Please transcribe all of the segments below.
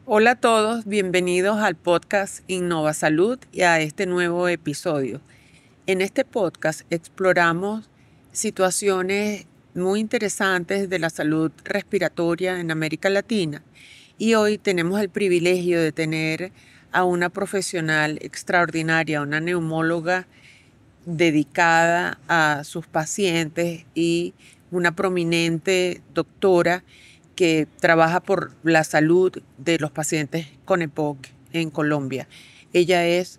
Hola a todos, bienvenidos al podcast Innova Salud y a este nuevo episodio. En este podcast exploramos situaciones muy interesantes de la salud respiratoria en América Latina y hoy tenemos el privilegio de tener a una profesional extraordinaria, una neumóloga dedicada a sus pacientes y una prominente doctora que trabaja por la salud de los pacientes con EPOC en Colombia. Ella es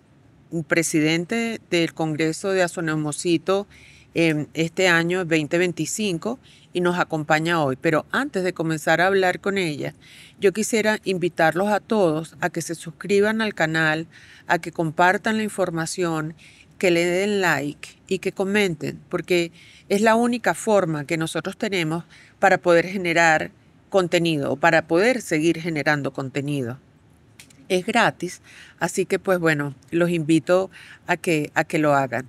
presidente del Congreso de Azoneumocito este año 2025 y nos acompaña hoy. Pero antes de comenzar a hablar con ella, yo quisiera invitarlos a todos a que se suscriban al canal, a que compartan la información, que le den like y que comenten, porque es la única forma que nosotros tenemos para poder generar contenido o para poder seguir generando contenido. Es gratis, así que pues bueno, los invito a que lo hagan.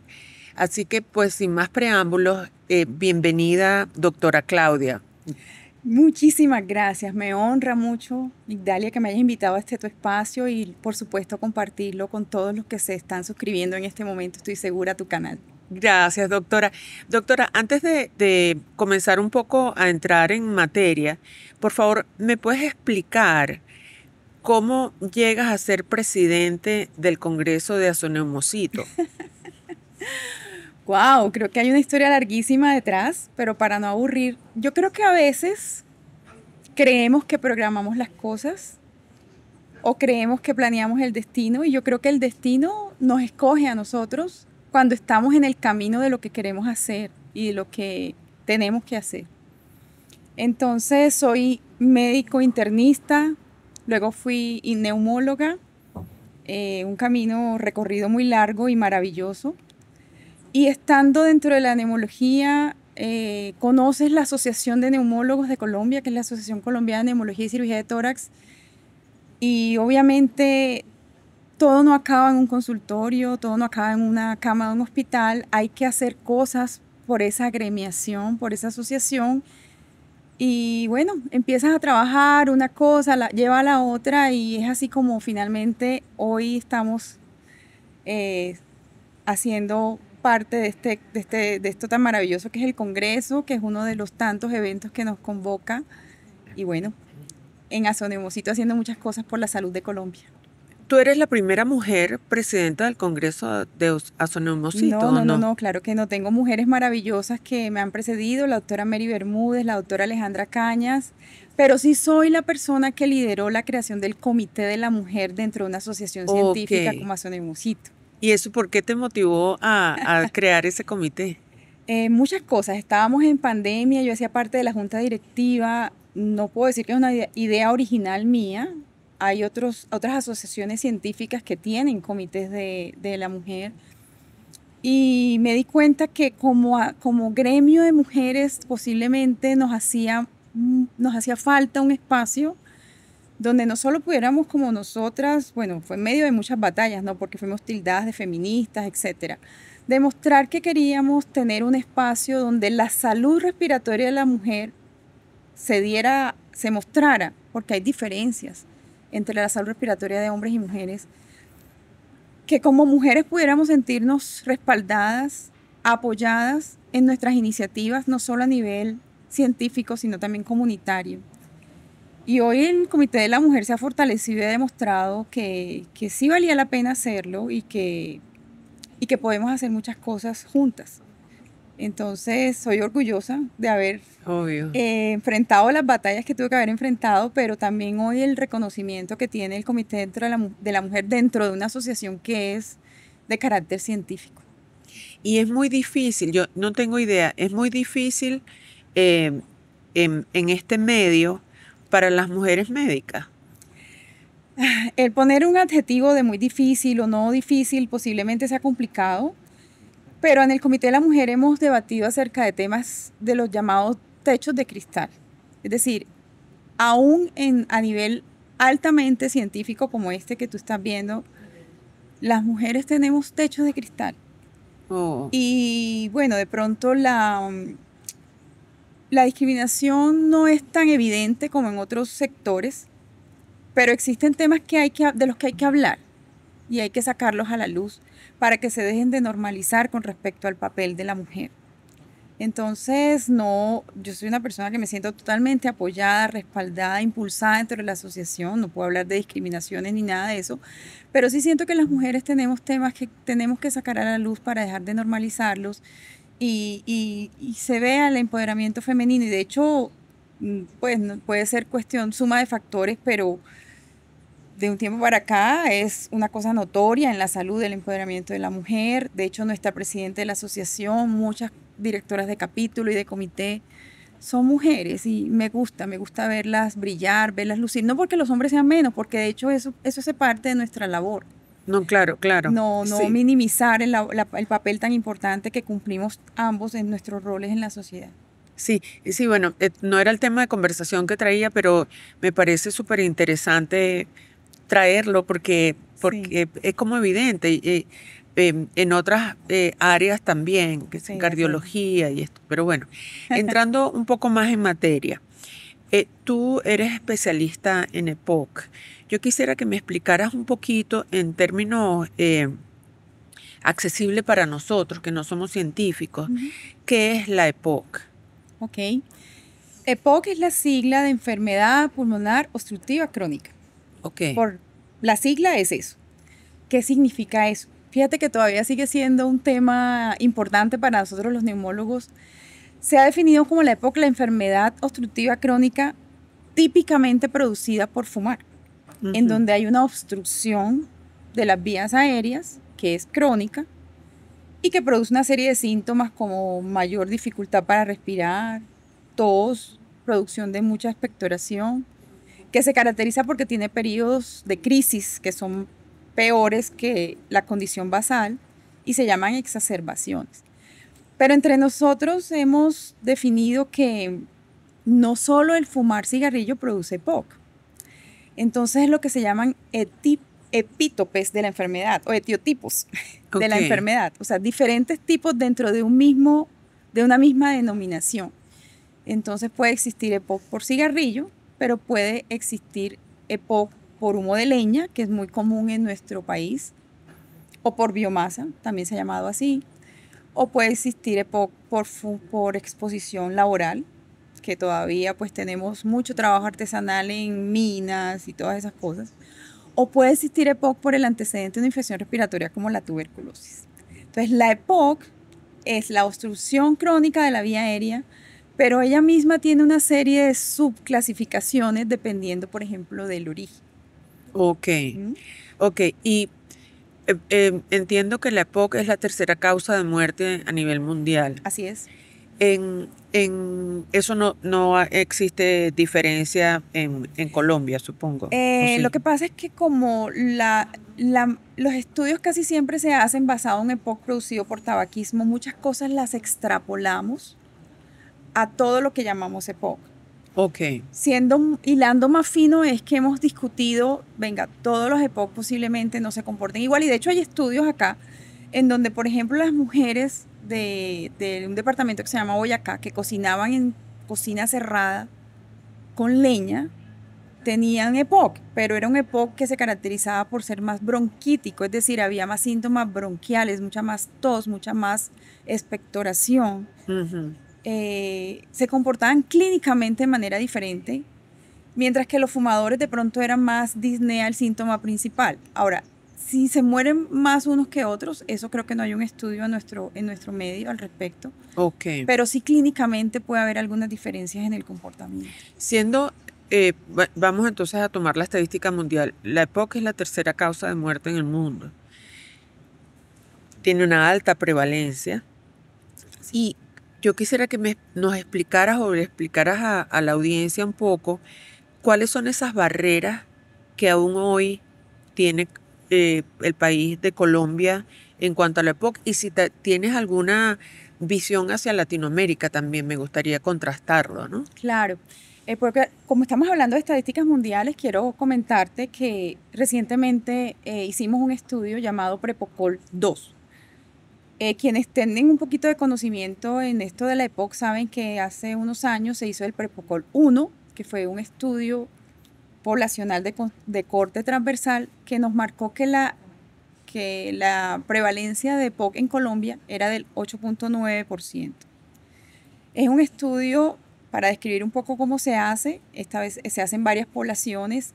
Así que pues sin más preámbulos, bienvenida doctora Claudia. Muchísimas gracias, me honra mucho, Migdalia, que me hayas invitado a tu espacio y por supuesto compartirlo con todos los que se están suscribiendo en este momento, estoy segura, a tu canal. Gracias, doctora. Doctora, antes de comenzar un poco a entrar en materia, por favor, ¿me puedes explicar cómo llegas a ser presidente del Congreso de Azoneumocito? Wow, creo que hay una historia larguísima detrás, pero para no aburrir, yo creo que a veces creemos que programamos las cosas o creemos que planeamos el destino y yo creo que el destino nos escoge a nosotros cuando estamos en el camino de lo que queremos hacer y de lo que tenemos que hacer. Entonces soy médico internista, luego fui neumóloga, un camino recorrido muy largo y maravilloso. Y estando dentro de la neumología, conoces la Asociación de Neumólogos de Colombia, que es la Asociación Colombiana de Neumología y Cirugía de Tórax. Y obviamente todo no acaba en un consultorio, todo no acaba en una cama de un hospital. Hay que hacer cosas por esa agremiación, por esa asociación. Y bueno, empiezas a trabajar una cosa, lleva a la otra y es así como finalmente hoy estamos haciendo parte de esto tan maravilloso que es el Congreso, que es uno de los tantos eventos que nos convoca. Y bueno, en Azoneumocito haciendo muchas cosas por la salud de Colombia. ¿Tú eres la primera mujer presidenta del Congreso de Azoneumocito? No, claro que no. Tengo mujeres maravillosas que me han precedido, la doctora Mary Bermúdez, la doctora Alejandra Cañas, pero sí soy la persona que lideró la creación del Comité de la Mujer dentro de una asociación científica como Azoneumocito. ¿Y eso por qué te motivó a crear ese comité? Muchas cosas. Estábamos en pandemia, yo hacía parte de la junta directiva. No puedo decir que es una idea original mía. Hay otras asociaciones científicas que tienen comités de la mujer. Y me di cuenta que como gremio de mujeres posiblemente nos hacía falta un espacio donde no solo pudiéramos como nosotras, bueno, fue en medio de muchas batallas, ¿no? Porque fuimos tildadas de feministas, etcétera. Demostrar que queríamos tener un espacio donde la salud respiratoria de la mujer se mostrara, porque hay diferencias entre la salud respiratoria de hombres y mujeres, que como mujeres pudiéramos sentirnos respaldadas, apoyadas en nuestras iniciativas, no solo a nivel científico, sino también comunitario. Y hoy el Comité de la Mujer se ha fortalecido y ha demostrado que sí valía la pena hacerlo y que podemos hacer muchas cosas juntas. Entonces, soy orgullosa de haber enfrentado las batallas que tuve que haber enfrentado, pero también hoy el reconocimiento que tiene el Comité dentro de la Mujer dentro de una asociación que es de carácter científico. Y es muy difícil, yo no tengo idea, es muy difícil en este medio para las mujeres médicas. El poner un adjetivo de muy difícil o no difícil posiblemente sea complicado, pero en el Comité de la Mujer hemos debatido acerca de temas de los llamados techos de cristal. Es decir, aún a nivel altamente científico como este que tú estás viendo, las mujeres tenemos techos de cristal. Oh, Y bueno, de pronto la discriminación no es tan evidente como en otros sectores, pero existen temas de los que hay que hablar y hay que sacarlos a la luz para que se dejen de normalizar con respecto al papel de la mujer. Entonces, no, yo soy una persona que me siento totalmente apoyada, respaldada, impulsada dentro de la asociación, no puedo hablar de discriminaciones ni nada de eso, pero sí siento que las mujeres tenemos temas que tenemos que sacar a la luz para dejar de normalizarlos y se vea el empoderamiento femenino y de hecho, pues puede ser cuestión suma de factores, pero de un tiempo para acá es una cosa notoria en la salud, el empoderamiento de la mujer. De hecho, nuestra presidenta de la asociación, muchas directoras de capítulo y de comité son mujeres y me gusta verlas brillar, verlas lucir. No porque los hombres sean menos, porque de hecho eso hace parte de nuestra labor. no, claro, claro. No Sí. minimizar el papel tan importante que cumplimos ambos en nuestros roles en la sociedad. Sí, sí, bueno, no era el tema de conversación que traía, pero me parece súper interesante traerlo porque es como evidente. En otras áreas también, que es Sí, de cardiología y esto. Pero bueno, entrando un poco más en materia, tú eres especialista en EPOC. Yo quisiera que me explicaras un poquito en términos accesibles para nosotros, que no somos científicos, ¿qué es la EPOC? Ok. EPOC es la sigla de enfermedad pulmonar obstructiva crónica. Ok. La sigla es eso. ¿Qué significa eso? Fíjate que todavía sigue siendo un tema importante para nosotros los neumólogos. Se ha definido como la EPOC la enfermedad obstructiva crónica típicamente producida por fumar, en donde hay una obstrucción de las vías aéreas, que es crónica, y que produce una serie de síntomas como mayor dificultad para respirar, tos, producción de mucha expectoración, que se caracteriza porque tiene periodos de crisis que son peores que la condición basal y se llaman exacerbaciones. Pero entre nosotros hemos definido que no solo el fumar cigarrillo produce EPOC. Entonces es lo que se llaman epítopes de la enfermedad o etiotipos de la enfermedad. O sea, diferentes tipos dentro de una misma denominación. Entonces puede existir EPOC por cigarrillo, pero puede existir EPOC por humo de leña, que es muy común en nuestro país, o por biomasa, también se ha llamado así, o puede existir EPOC por exposición laboral, que todavía pues tenemos mucho trabajo artesanal en minas y todas esas cosas, o puede existir EPOC por el antecedente de una infección respiratoria como la tuberculosis. Entonces la EPOC es la obstrucción crónica de la vía aérea, pero ella misma tiene una serie de subclasificaciones dependiendo, por ejemplo, del origen. Ok, ok. Y entiendo que la EPOC es la tercera causa de muerte a nivel mundial. Así es. En eso no existe diferencia en Colombia, supongo. ¿O sí? Lo que pasa es que como los estudios casi siempre se hacen basados en EPOC producido por tabaquismo, muchas cosas las extrapolamos a todo lo que llamamos EPOC. Ok. Hilando más fino es que hemos discutido, venga, todos los EPOC posiblemente no se comporten igual y de hecho hay estudios acá en donde, por ejemplo, las mujeres de un departamento que se llama Boyacá, que cocinaban en cocina cerrada con leña, tenían EPOC, pero era un EPOC que se caracterizaba por ser más bronquítico, es decir, había más síntomas bronquiales, mucha más tos, mucha más expectoración. Se comportaban clínicamente de manera diferente, mientras que los fumadores de pronto eran más disnea el síntoma principal. Ahora, si se mueren más unos que otros, eso creo que no hay un estudio en nuestro medio al respecto. Ok. Pero sí clínicamente puede haber algunas diferencias en el comportamiento. Vamos entonces a tomar la estadística mundial. La EPOC es la tercera causa de muerte en el mundo. Tiene una alta prevalencia. Y yo quisiera que nos explicaras o le explicaras a la audiencia un poco cuáles son esas barreras que aún hoy tiene el país de Colombia en cuanto a la EPOC y si tienes alguna visión hacia Latinoamérica también me gustaría contrastarlo, ¿no? Claro, porque como estamos hablando de estadísticas mundiales, quiero comentarte que recientemente hicimos un estudio llamado Prepocol 2. Quienes tienen un poquito de conocimiento en esto de la EPOC saben que hace unos años se hizo el Prepocol 1, que fue un estudio poblacional de corte transversal que nos marcó que la prevalencia de EPOC en Colombia era del 8.9%. Es un estudio para describir un poco cómo se hace. Esta vez se hacen varias poblaciones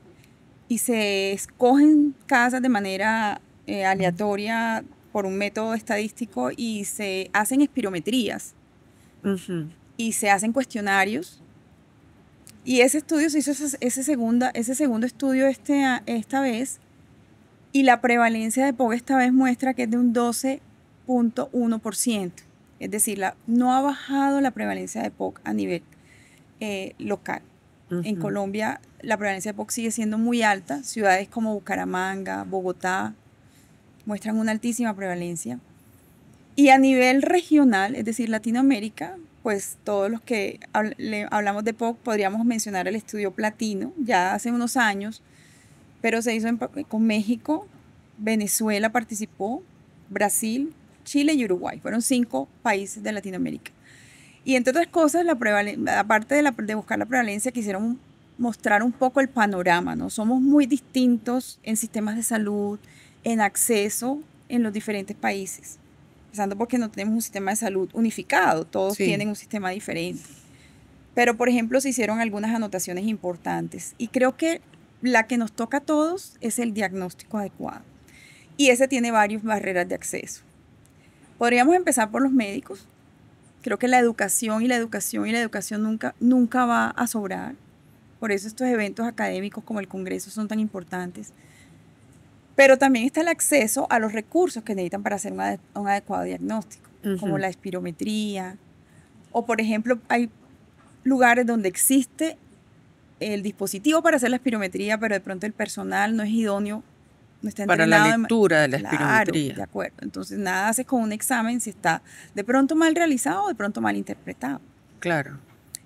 y se escogen casas de manera aleatoria por un método estadístico y se hacen espirometrías y se hacen cuestionarios. Y ese estudio se hizo ese segundo estudio esta vez, y la prevalencia de EPOC esta vez muestra que es de un 12.1%. Es decir, no ha bajado la prevalencia de EPOC a nivel local. En Colombia la prevalencia de EPOC sigue siendo muy alta. Ciudades como Bucaramanga, Bogotá, muestran una altísima prevalencia. Y a nivel regional, es decir, Latinoamérica, pues todos los que hablamos de EPOC podríamos mencionar el estudio Platino, ya hace unos años, pero se hizo con México, Venezuela participó, Brasil, Chile y Uruguay. Fueron 5 países de Latinoamérica. Y entre otras cosas, aparte de buscar la prevalencia, quisieron mostrar un poco el panorama, ¿no? Somos muy distintos en sistemas de salud, en acceso en los diferentes países. Empezando porque no tenemos un sistema de salud unificado, todos tienen un sistema diferente. Pero, por ejemplo, se hicieron algunas anotaciones importantes. Y creo que la que nos toca a todos es el diagnóstico adecuado. Y ese tiene varias barreras de acceso. Podríamos empezar por los médicos. Creo que la educación nunca va a sobrar. Por eso estos eventos académicos como el Congreso son tan importantes. Pero también está el acceso a los recursos que necesitan para hacer un adecuado diagnóstico, como la espirometría. O, por ejemplo, hay lugares donde existe el dispositivo para hacer la espirometría, pero de pronto el personal no es idóneo, no está entrenado. Para la lectura de la espirometría. Claro, de acuerdo. Entonces, nada hace con un examen si está de pronto mal realizado o de pronto mal interpretado. Claro.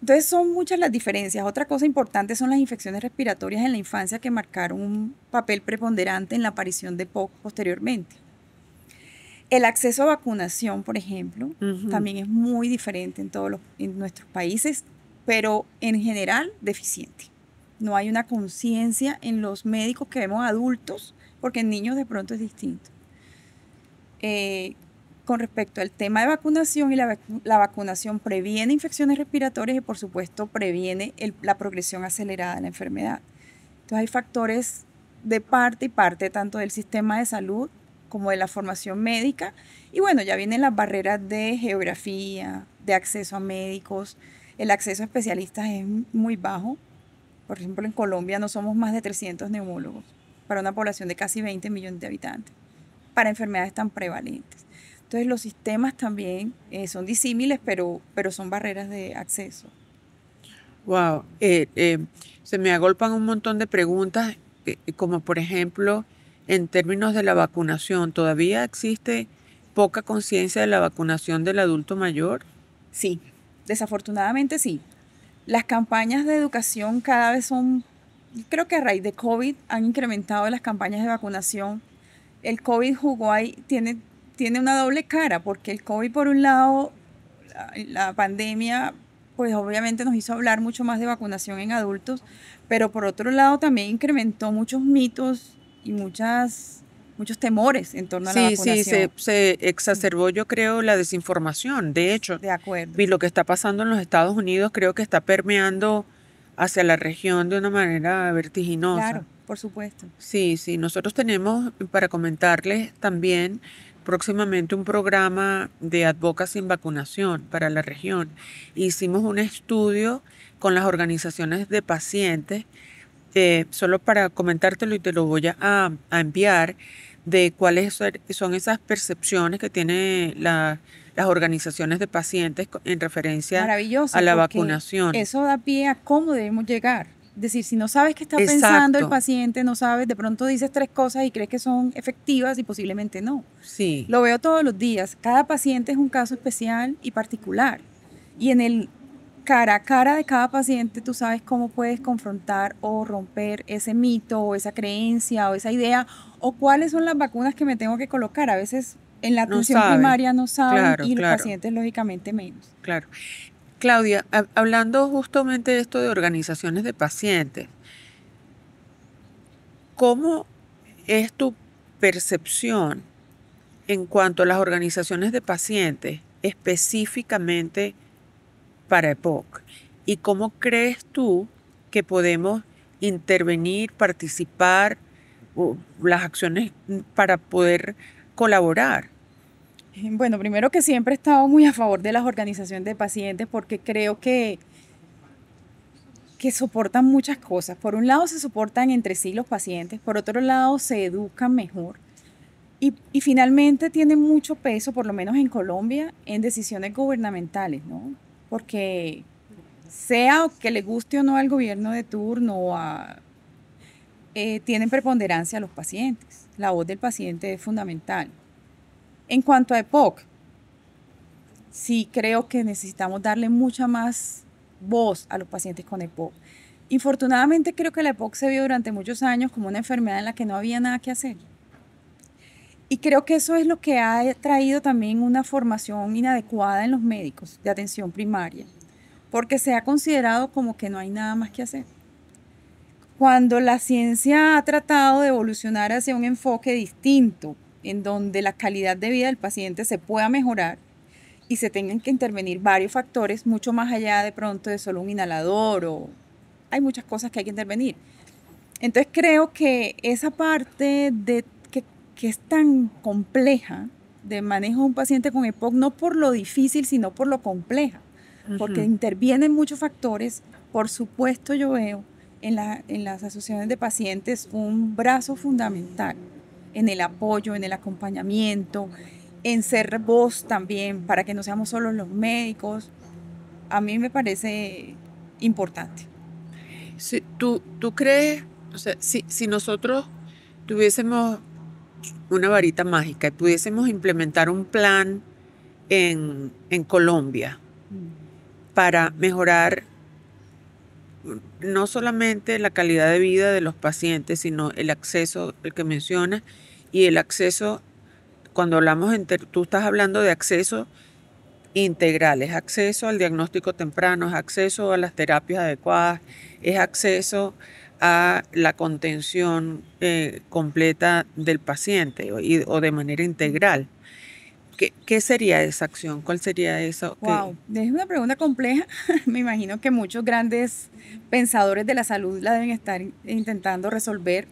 Entonces, son muchas las diferencias. Otra cosa importante son las infecciones respiratorias en la infancia que marcaron un papel preponderante en la aparición de EPOC posteriormente. El acceso a vacunación, por ejemplo, también es muy diferente en nuestros países, pero en general deficiente. No hay una conciencia en los médicos que vemos adultos, porque en niños de pronto es distinto. Con respecto al tema de vacunación, y la vacunación previene infecciones respiratorias y por supuesto previene la progresión acelerada de la enfermedad. Entonces hay factores de parte y parte, tanto del sistema de salud como de la formación médica. Y bueno, ya vienen las barreras de geografía, de acceso a médicos. El acceso a especialistas es muy bajo. Por ejemplo, en Colombia no somos más de 300 neumólogos para una población de casi 20 millones de habitantes, para enfermedades tan prevalentes. Entonces los sistemas también son disímiles, pero son barreras de acceso. Wow, se me agolpan un montón de preguntas, como por ejemplo, en términos de la vacunación, ¿todavía existe poca conciencia de la vacunación del adulto mayor? Sí, desafortunadamente sí. Las campañas de educación cada vez creo que a raíz de COVID han incrementado las campañas de vacunación. El COVID jugó ahí, tiene una doble cara, porque el COVID, por un lado, la pandemia, pues obviamente nos hizo hablar mucho más de vacunación en adultos, pero por otro lado también incrementó muchos mitos y muchos temores en torno a la vacunación. Sí, se exacerbó, yo creo, la desinformación. De hecho, de acuerdo. Y lo que está pasando en los Estados Unidos creo que está permeando hacia la región de una manera vertiginosa. Claro, por supuesto. Sí, nosotros tenemos, para comentarles también, próximamente un programa de advocacy en vacunación para la región. Hicimos un estudio con las organizaciones de pacientes, solo para comentártelo y te lo voy a enviar, de cuáles son esas percepciones que tienen las organizaciones de pacientes en referencia a la vacunación. Eso da pie a cómo debemos llegar. Es decir, si no sabes qué está pensando el Exacto, paciente, no sabes, de pronto dices 3 cosas y crees que son efectivas y posiblemente no. sí, Lo veo todos los días. Cada paciente es un caso especial y particular. Y en el cara a cara de cada paciente tú sabes cómo puedes confrontar o romper ese mito o esa creencia o esa idea o cuáles son las vacunas que me tengo que colocar. A veces en la no atención sabe. primaria no saben Claro, y los claro, pacientes lógicamente menos. claro. Claudia, hablando justamente de esto de organizaciones de pacientes, ¿cómo es tu percepción en cuanto a las organizaciones de pacientes específicamente para EPOC? ¿Y cómo crees tú que podemos intervenir, participar, o las acciones para poder colaborar? Bueno, primero que siempre he estado muy a favor de las organizaciones de pacientes porque creo que soportan muchas cosas. Por un lado se soportan entre sí los pacientes, por otro lado se educan mejor y finalmente tienen mucho peso, por lo menos en Colombia, en decisiones gubernamentales, ¿no? Porque sea que le guste o no al gobierno de turno, tienen preponderancia a los pacientes. La voz del paciente es fundamental. En cuanto a EPOC, sí creo que necesitamos darle mucha más voz a los pacientes con EPOC. Infortunadamente creo que la EPOC se vio durante muchos años como una enfermedad en la que no había nada que hacer. Y creo que eso es lo que ha traído también una formación inadecuada en los médicos de atención primaria, porque se ha considerado como que no hay nada más que hacer. Cuando la ciencia ha tratado de evolucionar hacia un enfoque distinto, en donde la calidad de vida del paciente se pueda mejorar, y se tengan que intervenir varios factores, mucho más allá de pronto de solo un inhalador o hay muchas cosas que hay que intervenir. Entonces creo que esa parte que es tan compleja de manejo de un paciente con EPOC, no por lo difícil, sino por lo compleja, porque intervienen muchos factores. Por supuesto yo veo en las asociaciones de pacientes un brazo fundamental en el apoyo, en el acompañamiento, en ser voz también, para que no seamos solo los médicos. A mí me parece importante. ¿Tú crees, o sea, si nosotros tuviésemos una varita mágica y pudiésemos implementar un plan en Colombia para mejorar no solamente la calidad de vida de los pacientes, sino el acceso, el que mencionas, y el acceso, cuando hablamos, tú estás hablando de acceso integral, es acceso al diagnóstico temprano, es acceso a las terapias adecuadas, es acceso a la contención completa del paciente o de manera integral. ¿Qué sería esa acción? ¿Cuál sería eso? Wow, es una pregunta compleja. Me imagino que muchos grandes pensadores de la salud la deben estar intentando resolver,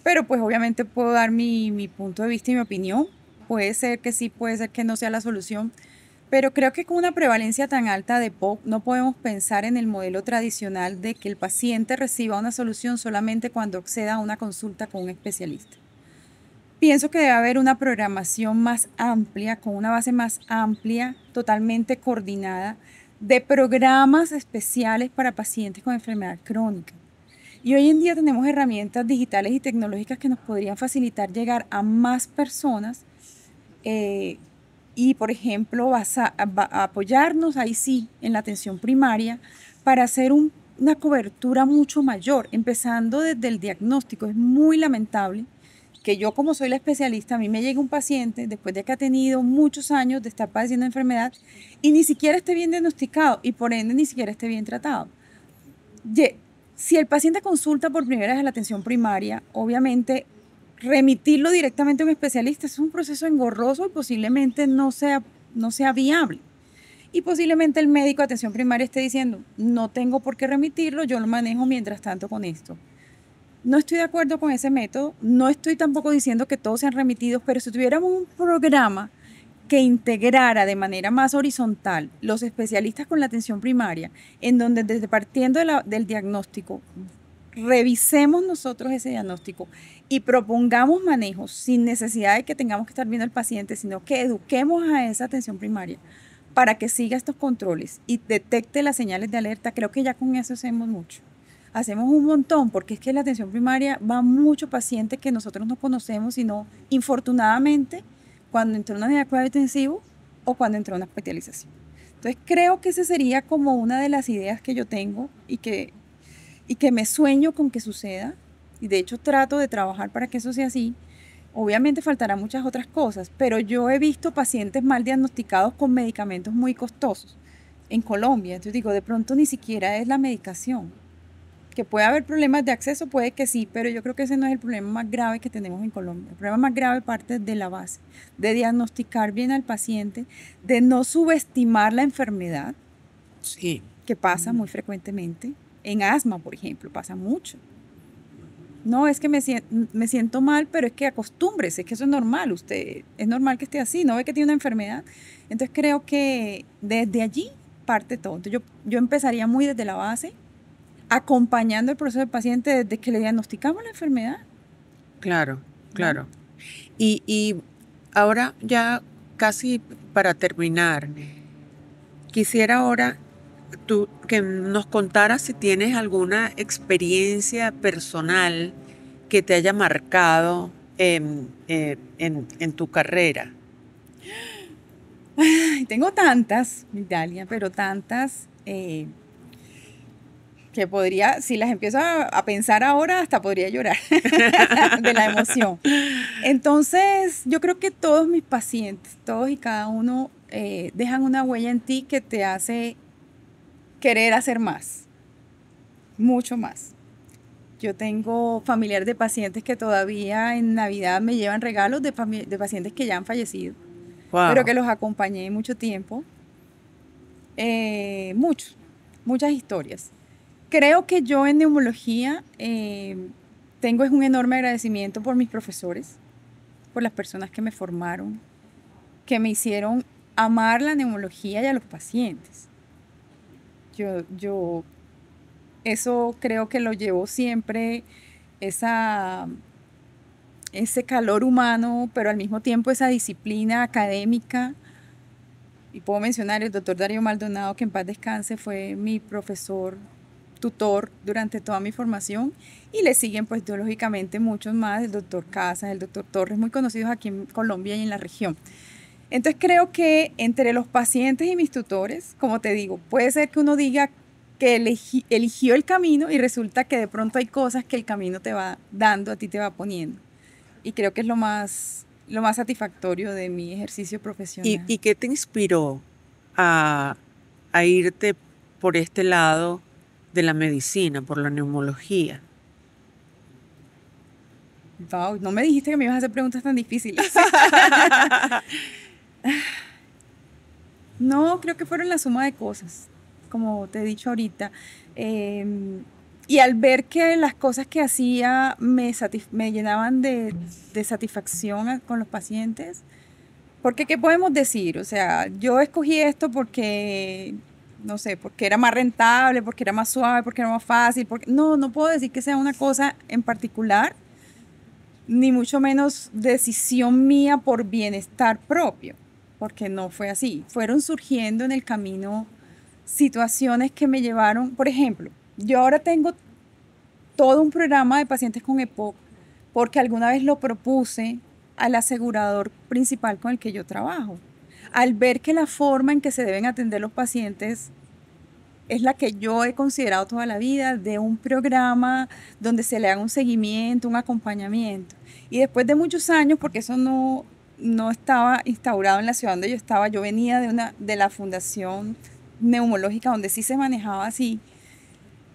pero pues obviamente puedo dar mi punto de vista y mi opinión. Puede ser que sí, puede ser que no sea la solución, pero creo que con una prevalencia tan alta de POC no podemos pensar en el modelo tradicional de que el paciente reciba una solución solamente cuando acceda a una consulta con un especialista. Pienso que debe haber una programación más amplia, con una base más amplia, totalmente coordinada, de programas especiales para pacientes con enfermedad crónica. Y hoy en día tenemos herramientas digitales y tecnológicas que nos podrían facilitar llegar a más personas y, por ejemplo, apoyarnos ahí sí en la atención primaria para hacer una cobertura mucho mayor, empezando desde el diagnóstico. Es muy lamentable que yo, como soy la especialista, a mí me llega un paciente después de que ha tenido muchos años de estar padeciendo enfermedad y ni siquiera esté bien diagnosticado y por ende ni siquiera esté bien tratado. Si el paciente consulta por primera vez a la atención primaria, obviamente remitirlo directamente a un especialista es un proceso engorroso y posiblemente no sea viable. Y posiblemente el médico de atención primaria esté diciendo, no tengo por qué remitirlo, yo lo manejo mientras tanto con esto. No estoy de acuerdo con ese método, no estoy tampoco diciendo que todos sean remitidos, pero si tuviéramos un programa que integrara de manera más horizontal los especialistas con la atención primaria, en donde desde partiendo del diagnóstico, revisemos nosotros ese diagnóstico y propongamos manejos sin necesidad de que tengamos que estar viendo al paciente, sino que eduquemos a esa atención primaria para que siga estos controles y detecte las señales de alerta, creo que ya con eso hacemos mucho. hacemos un montón, porque es que en la atención primaria va mucho paciente que nosotros no conocemos, sino infortunadamente cuando entró una unidad de cuidado intensivo o cuando entró una hospitalización. Entonces creo que esa sería como una de las ideas que yo tengo y que me sueño con que suceda, y de hecho trato de trabajar para que eso sea así. Obviamente faltarán muchas otras cosas, pero yo he visto pacientes mal diagnosticados con medicamentos muy costosos en Colombia. Entonces digo, de pronto ni siquiera es la medicación. Que puede haber problemas de acceso, puede que sí, pero yo creo que ese no es el problema más grave que tenemos en Colombia. El problema más grave parte de la base, de diagnosticar bien al paciente, de no subestimar la enfermedad, Sí. que pasa muy frecuentemente. En asma, por ejemplo, pasa mucho. No, es que me siento mal, pero es que acostúmbrese, es que eso es normal, usted es normal que esté así, no ve que tiene una enfermedad. Entonces creo que desde allí parte todo. Entonces yo empezaría muy desde la base, acompañando el proceso del paciente desde que le diagnosticamos la enfermedad. Claro, ¿No? claro. Y ahora ya casi para terminar, quisiera ahora tú que nos contaras si tienes alguna experiencia personal que te haya marcado en tu carrera. Ay, tengo tantas, Dalia, pero tantas que podría, si las empiezo a pensar ahora, hasta podría llorar de la emoción. Entonces, yo creo que todos mis pacientes, todos y cada uno, dejan una huella en ti que te hace querer hacer más, mucho más. Yo tengo familiares de pacientes que todavía en Navidad me llevan regalos de pacientes que ya han fallecido, pero Wow. que los acompañé mucho tiempo. Muchos, muchas historias. Creo que yo en neumología tengo un enorme agradecimiento por mis profesores, por las personas que me formaron, que me hicieron amar la neumología y a los pacientes. Yo eso creo que lo llevo siempre, esa, ese calor humano, pero al mismo tiempo esa disciplina académica. Y puedo mencionar el doctor Darío Maldonado, que en paz descanse, fue mi profesor tutor durante toda mi formación, y le siguen pues teológicamente muchos más, el doctor Casas, el doctor Torres, muy conocidos aquí en Colombia y en la región. Entonces creo que entre los pacientes y mis tutores, como te digo, puede ser que uno diga que eligió el camino y resulta que de pronto hay cosas que el camino te va dando, a ti te va poniendo. Y creo que es lo más satisfactorio de mi ejercicio profesional. ¿Y qué te inspiró a, a irte por este lado de la medicina, por la neumología? Wow, no me dijiste que me ibas a hacer preguntas tan difíciles. No, creo que fueron la suma de cosas, como te he dicho ahorita. Y al ver que las cosas que hacía me llenaban de satisfacción con los pacientes, porque ¿qué podemos decir? O sea, yo escogí esto porque, no sé, porque era más rentable, porque era más suave, porque era más fácil, porque no puedo decir que sea una cosa en particular, ni mucho menos decisión mía por bienestar propio, porque no fue así. Fueron surgiendo en el camino situaciones que me llevaron, por ejemplo, yo ahora tengo todo un programa de pacientes con EPOC porque alguna vez lo propuse al asegurador principal con el que yo trabajo. Al ver que la forma en que se deben atender los pacientes es la que yo he considerado toda la vida, de un programa donde se le haga un seguimiento, un acompañamiento. Y después de muchos años, porque eso no estaba instaurado en la ciudad donde yo estaba, yo venía de la fundación neumológica donde sí se manejaba así,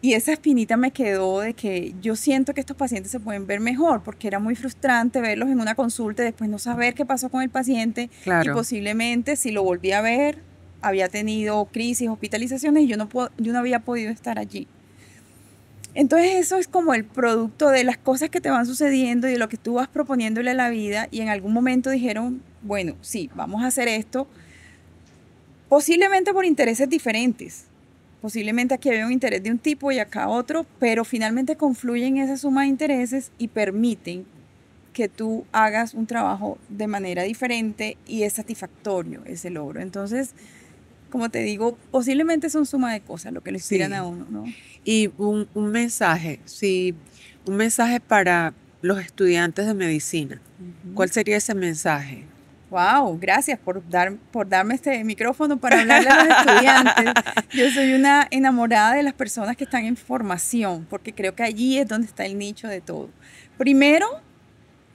y esa espinita me quedó de que yo siento que estos pacientes se pueden ver mejor, porque era muy frustrante verlos en una consulta y después no saber qué pasó con el paciente, y Claro. posiblemente si lo volví a ver, había tenido crisis, hospitalizaciones, y yo no había podido estar allí. Entonces eso es como el producto de las cosas que te van sucediendo y de lo que tú vas proponiéndole a la vida, y en algún momento dijeron, bueno, sí, vamos a hacer esto, posiblemente por intereses diferentes. Posiblemente aquí había un interés de un tipo y acá otro, pero finalmente confluyen esa suma de intereses y permiten que tú hagas un trabajo de manera diferente, y es satisfactorio ese logro. Entonces, como te digo, posiblemente son suma de cosas lo que lo inspiran a Sí. uno, ¿no? Y un mensaje, sí, un mensaje para los estudiantes de medicina. Ujú. ¿Cuál sería ese mensaje? Wow, gracias por darme este micrófono para hablarle a los estudiantes. Yo soy una enamorada de las personas que están en formación, porque creo que allí es donde está el nicho de todo. Primero,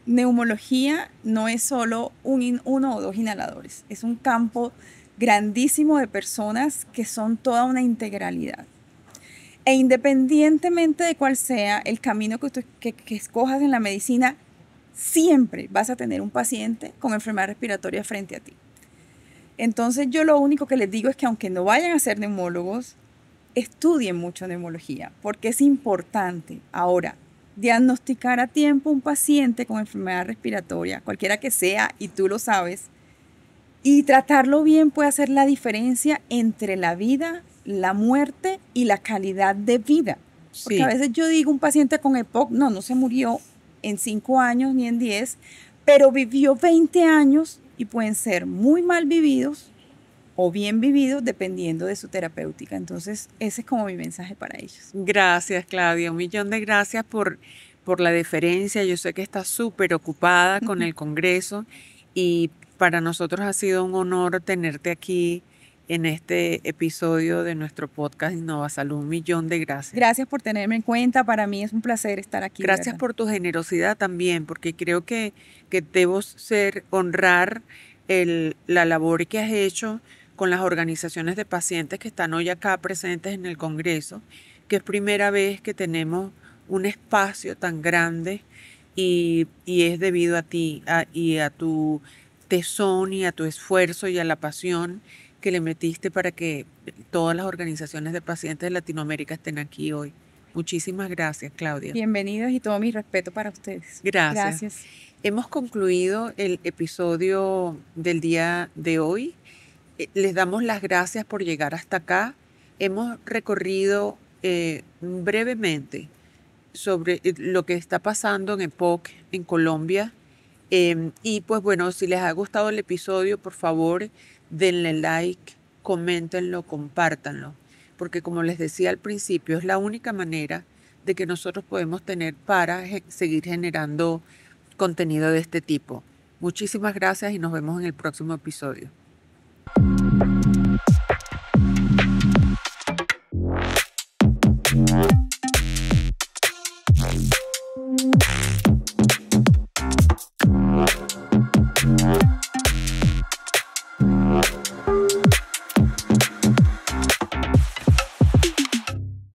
neumología no es solo uno o dos inhaladores, es un campo grandísimo de personas que son toda una integralidad. E independientemente de cuál sea el camino que escojas en la medicina, siempre vas a tener un paciente con enfermedad respiratoria frente a ti. Entonces yo lo único que les digo es que aunque no vayan a ser neumólogos, estudien mucho neumología, porque es importante ahora diagnosticar a tiempo un paciente con enfermedad respiratoria, cualquiera que sea, y tú lo sabes, y tratarlo bien puede hacer la diferencia entre la vida, la muerte y la calidad de vida. Porque a Sí, veces yo digo, un paciente con EPOC, no se murió en 5 años ni en 10, pero vivió 20 años y pueden ser muy mal vividos o bien vividos dependiendo de su terapéutica. Entonces, ese es como mi mensaje para ellos. gracias, Claudia. Un millón de gracias por la deferencia. Yo sé que estás súper ocupada con el Congreso y para nosotros ha sido un honor tenerte aquí en este episodio de nuestro podcast Innova Salud. Un millón de gracias. Gracias por tenerme en cuenta. Para mí es un placer estar aquí, de Gracias verdad. por tu generosidad también, porque creo que debo honrar la labor que has hecho con las organizaciones de pacientes que están hoy acá presentes en el Congreso, que es primera vez que tenemos un espacio tan grande y es debido a ti y a tu tesón y a tu esfuerzo y a la pasión que le metiste para que todas las organizaciones de pacientes de Latinoamérica estén aquí hoy. Muchísimas gracias, Claudia. Bienvenidos y todo mi respeto para ustedes. Gracias. Gracias. Hemos concluido el episodio del día de hoy. Les damos las gracias por llegar hasta acá. Hemos recorrido brevemente sobre lo que está pasando en EPOC en Colombia. Y pues bueno, si les ha gustado el episodio, por favor, denle like, coméntenlo, compártanlo. Porque como les decía al principio, es la única manera de que nosotros podemos tener para seguir generando contenido de este tipo. Muchísimas gracias y nos vemos en el próximo episodio.